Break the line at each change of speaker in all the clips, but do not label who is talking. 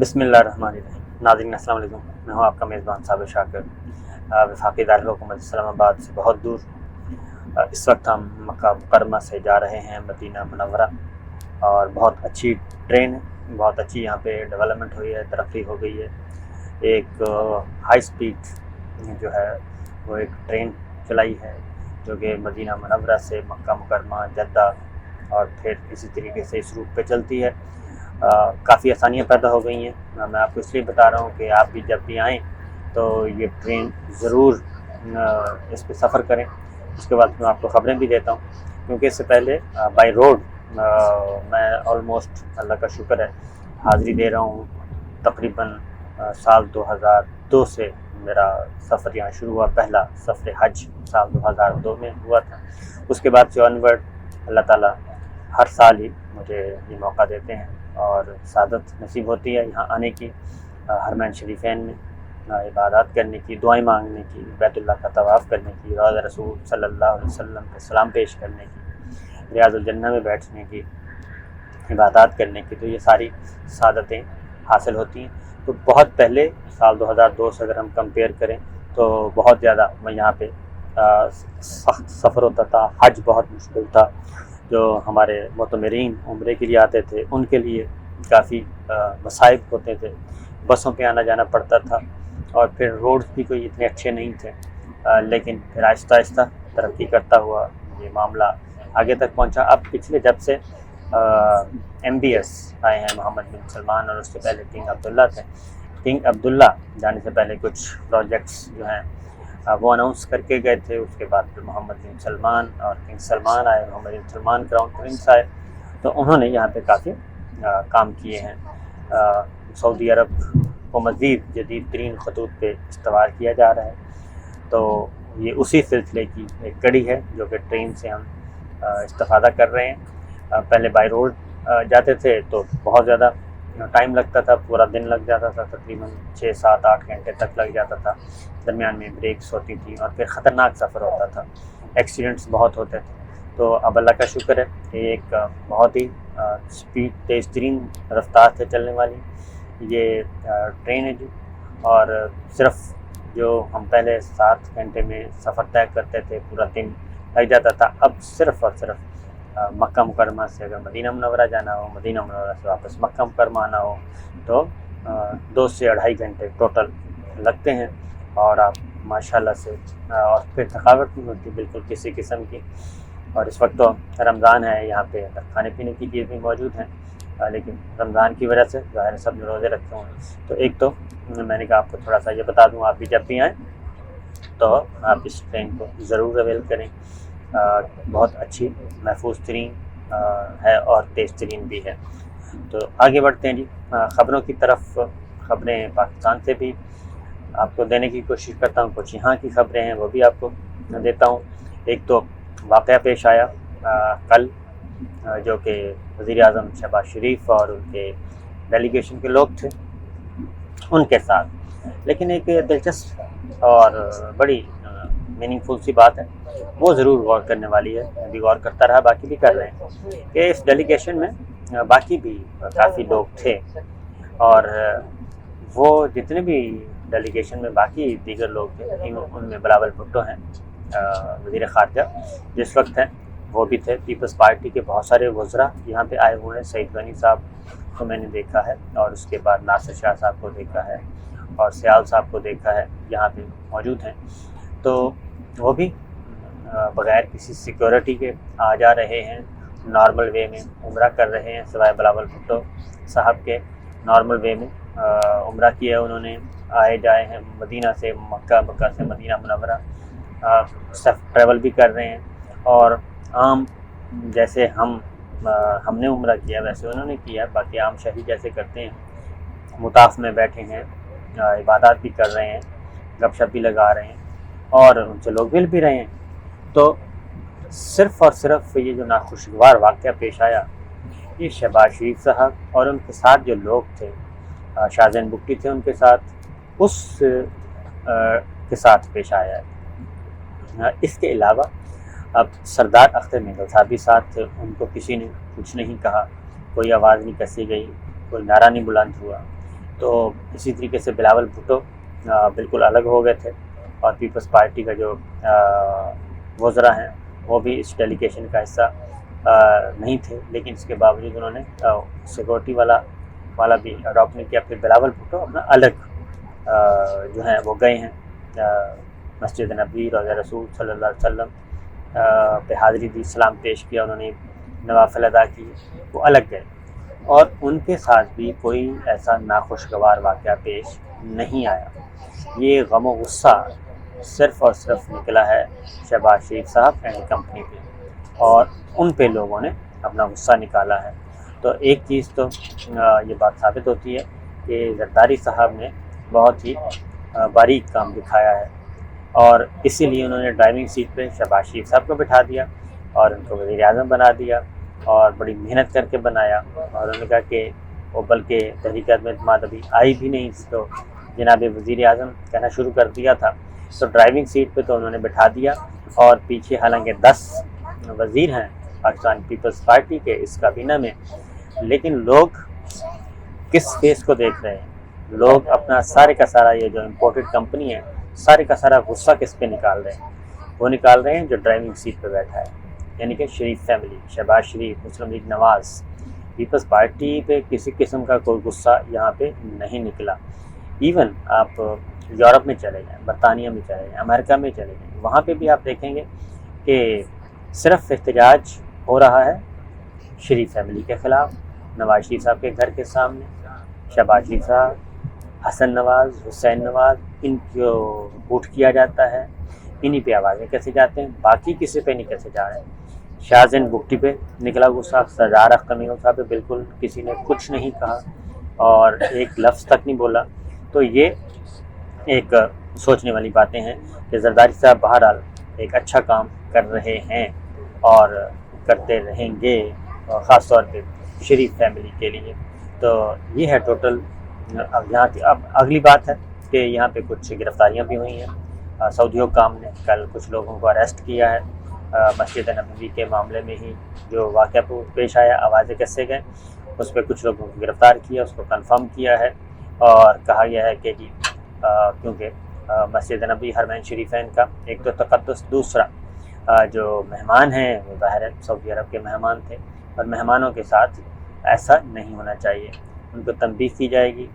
بسم اللہ الرحمن الرحیم۔ ناظرین السلام علیکم، میں ہوں آپ کا میزبان صابر شاکر، وفاقی دارالحکومت اسلام آباد سے بہت دور۔ اس وقت ہم مکہ مکرمہ سے جا رہے ہیں مدینہ منورہ، اور بہت اچھی ٹرین ہے، بہت اچھی یہاں پہ ڈیولپمنٹ ہوئی ہے، ترقی ہو گئی ہے۔ ایک ہائی سپیڈ جو ہے وہ ایک ٹرین چلائی ہے جو کہ مدینہ منورہ سے مکہ مکرمہ، جدہ اور پھر اسی طریقے سے اس روٹ پہ چلتی ہے۔ کافی آسانیاں پیدا ہو گئی ہیں۔ میں آپ کو اس لیے بتا رہا ہوں کہ آپ بھی جب بھی آئیں تو یہ ٹرین ضرور اس پہ سفر کریں۔ اس کے بعد میں آپ کو خبریں بھی دیتا ہوں، کیونکہ اس سے پہلے بائی روڈ میں آلموسٹ اللہ کا شکر ہے حاضری دے رہا ہوں۔ تقریباً سال 2002 سے میرا سفر یہاں شروع ہوا، پہلا سفر حج سال 2002 میں ہوا تھا۔ اس کے بعد سے آنورڈ اللہ تعالیٰ ہر سال ہی مجھے یہ موقع دیتے ہیں اور سعادت نصیب ہوتی ہے یہاں آنے کی، حرمین شریفین میں عبادات کرنے کی، دعائیں مانگنے کی، بیت اللہ کا طواف کرنے کی، روضہ رسول صلی اللہ علیہ وسلم پہ سلام پیش کرنے کی، ریاض الجنہ میں بیٹھنے کی، عبادات کرنے کی، تو یہ ساری سعادتیں حاصل ہوتی ہیں۔ تو بہت پہلے سال 2002 سے اگر ہم کمپیئر کریں تو بہت زیادہ میں یہاں پہ سخت سفر ہوتا تھا، حج بہت مشکل تھا۔ جو ہمارے معتمرین عمرے کے لیے آتے تھے ان کے لیے کافی مصائب ہوتے تھے، بسوں پہ آنا جانا پڑتا تھا، اور پھر روڈز بھی کوئی اتنے اچھے نہیں تھے، لیکن پھر آہستہ آہستہ ترقی کرتا ہوا یہ معاملہ آگے تک پہنچا۔ اب پچھلے جب سے MBS آئے ہیں محمد بن سلمان، اور اس سے پہلے کنگ عبداللہ تھے، کنگ عبداللہ جانے سے پہلے کچھ پروجیکٹس جو ہیں وہ اناؤنس کر کے گئے تھے۔ اس کے بعد پھر محمد بن سلمان اور کنگ سلمان آئے، محمد بن سلمان کراؤن پرنس آئے، تو انہوں نے یہاں پہ کافی کام کیے ہیں۔ سعودی عرب کو مزید جدید ترین خطوط پہ استوار کیا جا رہا ہے، تو یہ اسی سلسلے کی ایک کڑی ہے جو کہ ٹرین سے ہم استفادہ کر رہے ہیں۔ پہلے بائی روڈ جاتے تھے تو بہت زیادہ ٹائم لگتا تھا، پورا دن لگ جاتا تھا، تقریباً 6 7 8 گھنٹے تک لگ جاتا تھا، درمیان میں بریکس ہوتی تھیں، اور پھر خطرناک سفر ہوتا تھا، ایکسیڈنٹس بہت ہوتے تھے۔ تو اب اللہ کا شکر ہے کہ ایک بہت ہی سپیڈ تیز ترین رفتار سے چلنے والی یہ ٹرین ہے جی، اور صرف جو ہم پہلے 7 گھنٹے میں سفر طے کرتے تھے، پورا دن لگ جاتا تھا، اب صرف اور صرف مکہ مکرمہ سے اگر مدینہ منورہ جانا ہو، مدینہ منورہ سے واپس مکہ مکرمہ آنا ہو تو 2 سے 2.5 گھنٹے ٹوٹل لگتے ہیں، اور آپ ماشاءاللہ سے اور پھر تھکاوٹ نہیں ہوتی بالکل کسی قسم کی۔ اور اس وقت تو رمضان ہے، یہاں پہ کھانے پینے کی چیز بھی موجود ہیں، لیکن رمضان کی وجہ سے ظاہر سب نے روزے رکھے ہوئے ہیں، تو ایک تو میں نے کہا آپ کو تھوڑا سا یہ بتا دوں، آپ بھی جب بھی آئیں تو آپ اس ٹرین کو ضرور اویل کریں۔ بہت اچھی محفوظ ترین ہے اور تیز ترین بھی ہے۔ تو آگے بڑھتے ہیں جی خبروں کی طرف۔ خبریں پاکستان سے بھی آپ کو دینے کی کوشش کرتا ہوں، کچھ یہاں کی خبریں ہیں وہ بھی آپ کو دیتا ہوں۔ ایک تو واقعہ پیش آیا کل، جو کہ وزیر اعظم شہباز شریف اور ان کے ڈیلیگیشن کے لوگ تھے ان کے ساتھ، لیکن ایک دلچسپ اور بڑی میننگ فل سی بات ہے، وہ ضرور غور کرنے والی ہے۔ میں بھی غور کرتا رہا، باقی بھی کر رہے ہیں، کہ اس ڈیلیگیشن میں باقی بھی کافی لوگ تھے، اور وہ جتنے بھی ڈیلیگیشن میں باقی دیگر لوگ تھے ان میں بلاول بھٹو ہیں وزیر خارجہ جس وقت ہیں، وہ بھی تھے۔ پیپلز پارٹی کے بہت سارے وزراء یہاں پہ آئے ہوئے ہیں، سعید غنی صاحب کو میں نے دیکھا ہے، اور اس کے بعد ناصر شاہ صاحب کو دیکھا ہے، اور سیال صاحب کو دیکھا ہے، یہاں پہ موجود ہیں۔ تو وہ بھی بغیر کسی سیکورٹی کے آ جا رہے ہیں، نارمل وے میں عمرہ کر رہے ہیں، سوائے بلاول بھٹو صاحب کے نارمل وے میں عمرہ کیا انہوں نے، آئے جائے ہیں مدینہ سے مکہ، مکہ سے مدینہ منورہ، ٹریول بھی کر رہے ہیں، اور عام جیسے ہم نے عمرہ کیا ویسے انہوں نے کیا، باقی عام شہری جیسے کرتے ہیں، مطاف میں بیٹھے ہیں، عبادات بھی کر رہے ہیں، گپ شپ بھی لگا رہے ہیں، اور ان سے لوگ مل بھی رہے ہیں۔ تو صرف اور صرف یہ جو ناخوشگوار واقعہ پیش آیا، یہ شہباز شریف صاحب اور ان کے ساتھ جو لوگ تھے، شاہ زین بگٹی تھے ان کے ساتھ، اس کے ساتھ پیش آیا ہے۔ اس کے علاوہ اب سردار اختر مہندل صاحب بھی ساتھ تھے، ان کو کسی نے کچھ نہیں کہا، کوئی آواز نہیں کسی گئی، کوئی نعرہ نہیں بلند ہوا۔ تو اسی طریقے سے بلاول بھٹو بالکل الگ ہو گئے تھے، اور پیپلز پارٹی کا جو وزراء ہیں وہ بھی اس ڈیلیگیشن کا حصہ نہیں تھے، لیکن اس کے باوجود انہوں نے سیکورٹی والا بھی اڈاپٹ نہیں کیا۔ پھر بلاول بھٹو اپنا الگ جو ہیں وہ گئے ہیں مسجد نبوی روضہ رسول صلی اللہ علیہ وسلم پہ حاضری دی، سلام پیش کیا، انہوں نے نوافل ادا کیے، وہ الگ گئے، اور ان کے ساتھ بھی کوئی ایسا ناخوشگوار واقعہ پیش نہیں آیا۔ یہ غم و غصہ صرف اور صرف نکلا ہے شہباز شریف صاحب اینڈ کمپنی پہ، اور ان پہ لوگوں نے اپنا غصہ نکالا ہے۔ تو ایک چیز تو یہ بات ثابت ہوتی ہے کہ زرداری صاحب نے بہت ہی باریک کام دکھایا ہے، اور اسی لیے انہوں نے ڈرائیونگ سیٹ پہ شہباز شریف صاحب کو بٹھا دیا اور ان کو وزیر اعظم بنا دیا، اور بڑی محنت کر کے بنایا، اور انہوں نے کہا کہ وہ بلکہ تحریک عدم اعتماد ابھی آئی بھی نہیں تھی تو جناب وزیر اعظم کہنا شروع کر دیا تھا، تو ڈرائیونگ سیٹ پہ تو انہوں نے بٹھا دیا، اور پیچھے حالانکہ 10 وزیر ہیں پاکستان پیپلز پارٹی کے اس کابینہ میں، لیکن لوگ کس فیس کو دیکھ رہے ہیں؟ لوگ اپنا سارے کا سارا یہ جو امپورٹڈ کمپنی ہے سارے کا سارا غصہ کس پہ نکال رہے ہیں؟ وہ نکال رہے ہیں جو ڈرائیونگ سیٹ پہ بیٹھا ہے، یعنی کہ شریف فیملی، شہباز شریف، مسلم لیگ نواز۔ پیپلز پارٹی پہ کسی قسم کا کوئی غصہ یہاں پہ نہیں نکلا۔ ایون آپ یورپ میں چلے جائیں، برطانیہ میں چلے جائیں، امریکہ میں چلے جائیں، وہاں پہ بھی آپ دیکھیں گے کہ صرف احتجاج ہو رہا ہے شریف فیملی کے خلاف، نواز شریف صاحب کے گھر کے سامنے، شہباز شریف صاحب، حسن نواز، حسین نواز، ان کو بوٹ کیا جاتا ہے، انہی پہ آوازیں کیسے جاتے ہیں، باقی کسی پہ نہیں کیسے جا رہے ہیں۔ شاہزین بگٹی پہ نکلا غصہ، سردار اختر صاحب پہ بالکل کسی نے کچھ نہیں کہا اور ایک لفظ تک نہیں بولا۔ تو یہ ایک سوچنے والی باتیں ہیں کہ زرداری صاحب بہرحال ایک اچھا کام کر رہے ہیں اور کرتے رہیں گے، خاص طور پہ شریف فیملی کے لیے۔ تو یہ ہے ٹوٹل۔ اب یہاں کی اب اگلی بات ہے کہ یہاں پہ کچھ گرفتاریاں بھی ہوئی ہیں۔ سعودی حکام نے کل کچھ لوگوں کو اریسٹ کیا ہے مسجد نبوی کے معاملے میں ہی جو واقعہ پیش آیا، آوازیں کیسے گئے، اس پہ کچھ لوگوں کو گرفتار کیا، اس کو کنفرم کیا ہے، اور کہا گیا ہے کہ جی کیونکہ مسجد نبوی حرمین شریفین کا ایک تو تقدس، دوسرا جو مہمان ہیں وہ ظاہر ہے سعودی عرب کے مہمان تھے، اور مہمانوں کے ساتھ ایسا نہیں ہونا چاہیے، ان کو تنبیہ کی جائے گی،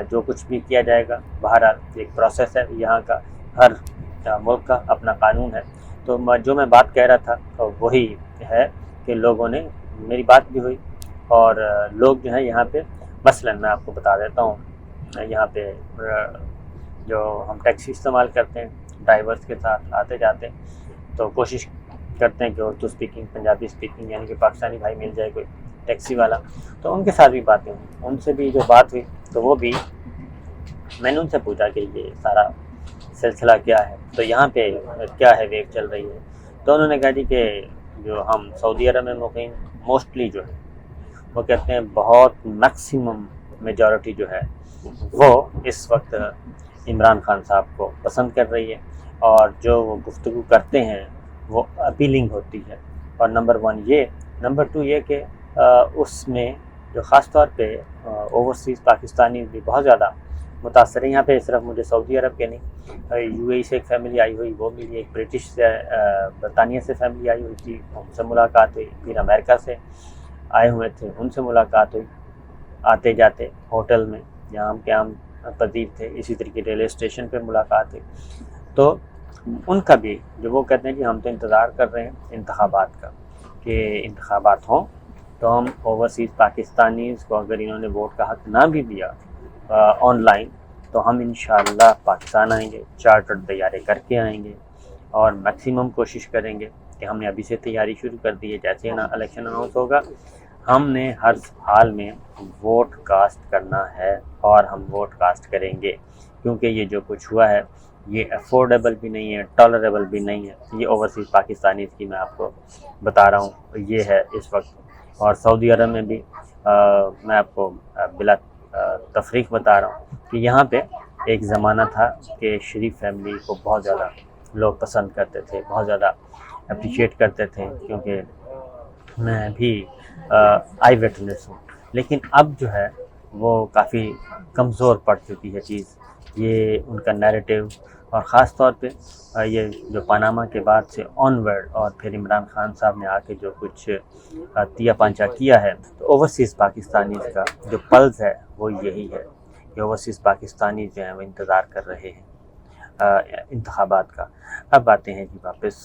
جو کچھ بھی کیا جائے گا۔ بہرحال ایک پروسیس ہے، یہاں کا ہر ملک کا اپنا قانون ہے۔ تو جو میں بات کہہ رہا تھا وہی ہے کہ لوگوں نے، میری بات بھی ہوئی، اور لوگ جو ہیں یہاں پہ مثلاً میں آپ کو بتا دیتا ہوں، یہاں پہ جو ہم ٹیکسی استعمال کرتے ہیں ڈرائیورز کے ساتھ آتے جاتے ہیں، تو کوشش کرتے ہیں کہ اردو اسپیکنگ، پنجابی اسپیکنگ، یعنی کہ پاکستانی بھائی مل جائے کوئی ٹیکسی والا، تو ان کے ساتھ بھی باتیں ہوئیں، ان سے بھی جو بات ہوئی تو وہ بھی میں نے ان سے پوچھا کہ یہ سارا سلسلہ کیا ہے، تو یہاں پہ کیا ہے ویو چل رہی ہے، تو انہوں نے کہا جی کہ جو ہم سعودی عرب میں مقیم موسٹلی جو ہے وہ کہتے ہیں بہت میکسیمم میجورٹی جو ہے وہ اس وقت عمران خان صاحب کو پسند کر رہی ہے، اور جو وہ گفتگو کرتے ہیں وہ اپیلنگ ہوتی ہے، اور نمبر 1 یہ، نمبر 2 یہ کہ اس میں جو خاص طور پہ اوورسیز پاکستانی بھی بہت زیادہ متاثر ہیں۔ یہاں پہ صرف مجھے سعودی عرب کے نہیں، یو اے ای سے ایک فیملی آئی ہوئی، وہ ملی، ایک برٹش سے برطانیہ سے فیملی آئی ہوئی تھی، ان سے ملاقات ہوئی، پھر امریکہ سے آئے ہوئے تھے، ان سے ملاقات ہوئی، آتے جاتے ہوٹل میں جہاں ہم قیام پذیر تھے، اسی طریقے ریلوے اسٹیشن پہ ملاقات ہوئی۔ تو ان کا بھی جو وہ کہتے ہیں کہ ہم تو انتظار کر رہے ہیں انتخابات کا، کہ انتخابات ہوں تو ہم اوورسیز پاکستانیز کو اگر انہوں نے ووٹ کا حق نہ بھی دیا آن لائن تو ہم انشاءاللہ پاکستان آئیں گے، چارٹرڈ طیارے کر کے آئیں گے، اور میکسیمم کوشش کریں گے کہ ہم نے ابھی سے تیاری شروع کر دی ہے، جیسے نا الیکشن اناؤنس ہوگا ہم نے ہر حال میں ووٹ کاسٹ کرنا ہے، اور ہم ووٹ کاسٹ کریں گے، کیونکہ یہ جو کچھ ہوا ہے یہ افورڈیبل بھی نہیں ہے، ٹالریبل بھی نہیں ہے۔ یہ اوورسیز پاکستانیز کی میں آپ کو بتا رہا ہوں یہ ہے اس وقت۔ اور سعودی عرب میں بھی میں آپ کو بلا تفریق بتا رہا ہوں کہ یہاں پہ ایک زمانہ تھا کہ شریف فیملی کو بہت زیادہ لوگ پسند کرتے تھے، بہت زیادہ اپریشیٹ کرتے تھے، کیونکہ میں بھی آئی وٹنس ہوں، لیکن اب جو ہے وہ کافی کمزور پڑ چکی ہے چیز، یہ ان کا نیریٹو، اور خاص طور پہ یہ جو پاناما کے بعد سے آن ورڈ، اور پھر عمران خان صاحب نے آ کے جو کچھ تیا پانچا کیا ہے، تو اوورسیز پاکستانیز کا جو پلز ہے وہ یہی ہے کہ اوورسیز پاکستانی جو ہیں وہ انتظار کر رہے ہیں انتخابات کا۔ اب آتے ہیں جی واپس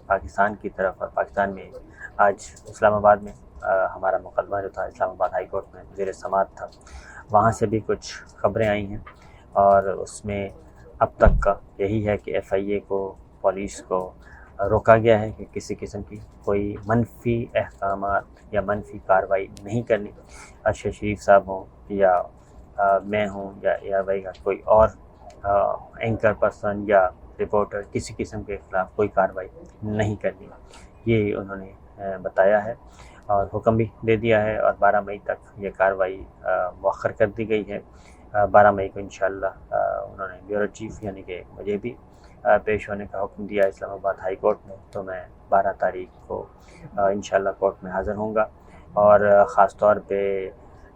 پاکستان کی طرف، اور پاکستان میں آج اسلام آباد میں ہمارا مقدمہ جو تھا اسلام آباد ہائی کورٹ میں زیر سماعت تھا، وہاں سے بھی کچھ خبریں آئی ہیں، اور اس میں اب تک کا یہی ہے کہ ایف آئی اے کو، پولیس کو روکا گیا ہے کہ کسی قسم کی کوئی منفی احکامات یا منفی کارروائی نہیں کرنی۔ ارشد شریف صاحب ہوں یا میں ہوں یا ایئر وائی کا کوئی اور اینکر پرسن یا رپورٹر، کسی قسم کے خلاف کوئی کارروائی نہیں کرنی، یہ انہوں نے بتایا ہے، اور حکم بھی دے دیا ہے، اور 12 مئی تک یہ کارروائی مؤخر کر دی گئی ہے۔ 12 مئی کو انشاءاللہ انہوں نے بیورو چیف یعنی کہ مجھے بھی پیش ہونے کا حکم دیا اسلام آباد ہائی کورٹ میں، تو میں 12 تاریخ کو انشاءاللہ کورٹ میں حاضر ہوں گا، اور خاص طور پہ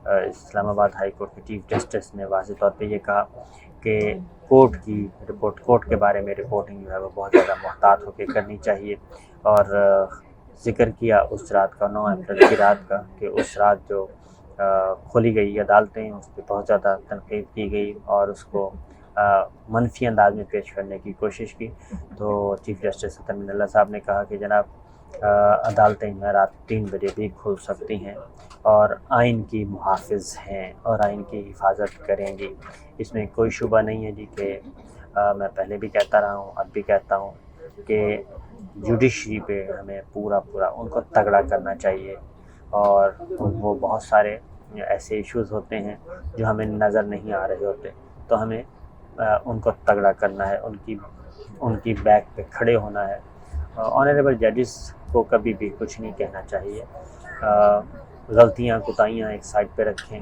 اسلام آباد ہائی کورٹ کے چیف جسٹس نے واضح طور پہ یہ کہا کہ کورٹ کی رپورٹ، کورٹ کے بارے میں رپورٹنگ جو ہے وہ بہت زیادہ محتاط ہو کے کرنی چاہیے، اور ذکر کیا اس رات کا، 9 اپریل کی رات کا، کہ اس رات جو کھولی گئی عدالتیں اس پہ بہت زیادہ تنقید کی گئی، اور اس کو منفی انداز میں پیش کرنے کی کوشش کی۔ تو چیف جسٹس ستر اللہ صاحب نے کہا کہ جناب عدالتیں رات 3 بجے بھی کھل سکتی ہیں، اور آئین کی محافظ ہیں، اور آئین کی حفاظت کریں گی، اس میں کوئی شبہ نہیں ہے جی کہ میں پہلے بھی کہتا رہا ہوں، اب بھی کہتا ہوں کہ جوڈیشری پہ ہمیں پورا ان کو تگڑا کرنا چاہیے، اور وہ بہت سارے ایسے ایشوز ہوتے ہیں جو ہمیں نظر نہیں آ رہے ہوتے، تو ہمیں ان کو تگڑا کرنا ہے، ان کی بیک پہ کھڑے ہونا ہے۔ آنریبل ججز کو کبھی بھی کچھ نہیں کہنا چاہیے، غلطیاں کوتاہیاں ایک سائڈ پہ رکھیں،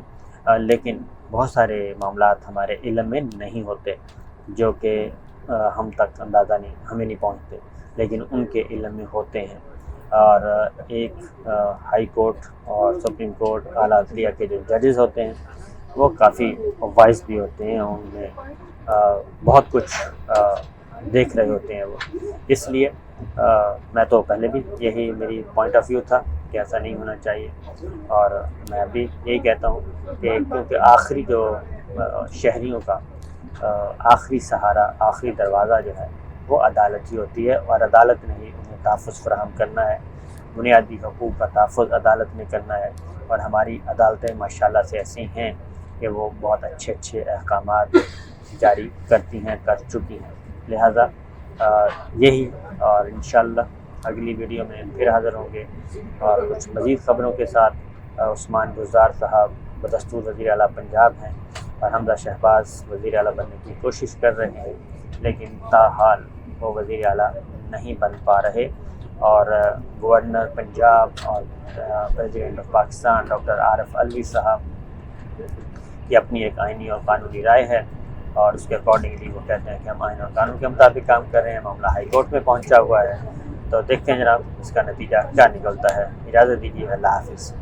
لیکن بہت سارے معاملات ہمارے علم میں نہیں ہوتے جو کہ ہم تک اندازہ نہیں، ہمیں نہیں پہنچتے، لیکن ان کے علم میں ہوتے ہیں، اور ایک ہائی کورٹ اور سپریم کورٹ اعلیٰ عدلیہ کے جو ججز ہوتے ہیں وہ کافی وائز بھی ہوتے ہیں، ان میں بہت کچھ دیکھ رہے ہوتے ہیں وہ، اس لیے میں تو پہلے بھی یہی میری پوائنٹ آف ویو تھا کہ ایسا نہیں ہونا چاہیے، اور میں بھی یہی کہتا ہوں کہ کیونکہ آخری جو شہریوں کا آخری سہارا، آخری دروازہ جو ہے وہ عدالت ہی ہوتی ہے، اور عدالت نے ہی انہیں تحفظ فراہم کرنا ہے، بنیادی حقوق کا تحفظ عدالت نے کرنا ہے، اور ہماری عدالتیں ماشاءاللہ سے ایسی ہیں کہ وہ بہت اچھے احکامات جاری کرتی ہیں، کر چکی ہیں، لہٰذا یہی، اور انشاءاللہ اگلی ویڈیو میں پھر حاضر ہوں گے، اور کچھ مزید خبروں کے ساتھ۔ عثمان گلزار صاحب بدستور وزیر اعلیٰ پنجاب ہیں، اور حمزہ شہباز وزیر اعلیٰ بننے کی کوشش کر رہے ہیں، لیکن تاحال وہ وزیر اعلیٰ نہیں بن پا رہے، اور گورنر پنجاب اور president of Pakistan doctor Arif Alvi صاحب کی اپنی ایک آئینی اور قانونی رائے ہے، اور اس کے اکارڈنگلی وہ کہتے ہیں کہ ہم آئین اور قانون کے مطابق کام کر رہے ہیں، معاملہ ہائی کورٹ میں پہنچا ہوا ہے، تو دیکھتے ہیں جناب اس کا نتیجہ کیا نکلتا ہے۔ اجازت دیجیے، اللہ حافظ۔